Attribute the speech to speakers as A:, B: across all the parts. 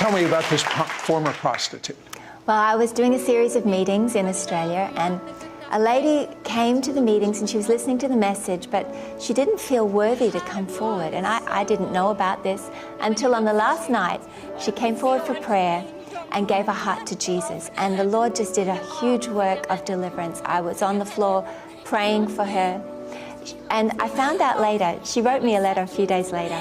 A: tell me about this former prostitute.
B: Well, I was doing a series of meetings in Australia, and a lady came to the meetings and she was listening to the message, but she didn't feel worthy to come forward. And I didn't know about this until on the last night she came forward for prayer and gave her heart to Jesus. And the Lord just did a huge work of deliverance. I was on the floor praying for her. And I found out later, she wrote me a letter a few days later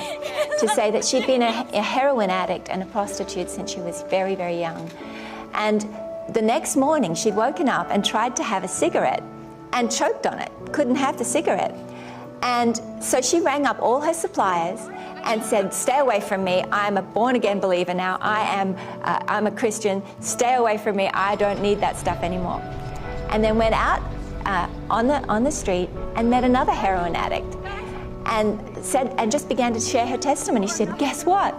B: to say that she'd been a heroin addict and a prostitute since she was very, very young. And the next morning, she'd woken up and tried to have a cigarette and choked on it, couldn't have the cigarette. And so she rang up all her suppliers and said, stay away from me, I'm a born-again believer now, I'm a Christian, stay away from me, I don't need that stuff anymore. And then went out on the street and met another heroin addict and just began to share her testimony. She said, guess what?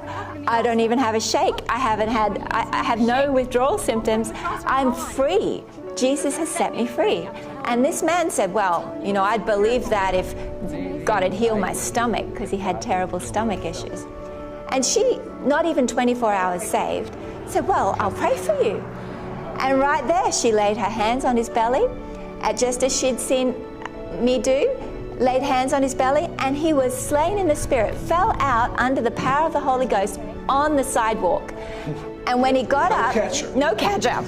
B: I don't even have a shake. I have no withdrawal symptoms. I'm free. Jesus has set me free. And this man said, well, you know, I'd believe that if God had healed my stomach, because he had terrible stomach issues. And she, not even 24 hours saved, said, well, I'll pray for you. And right there, she laid her hands on his belly, just as she'd seen me do, laid hands on his belly, and he was slain in the Spirit, fell out under the power of the Holy Ghost on the sidewalk. And when he got up, no catch up.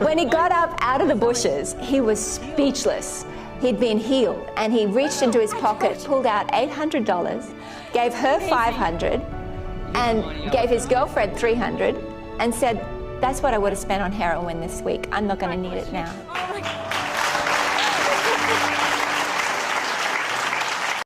B: When he got up out of the bushes, he was speechless. He'd been healed, and he reached into his pocket, pulled out $800, gave her $500, and gave his girlfriend $300, and said, that's what I would have spent on heroin this week. I'm not going to need it now.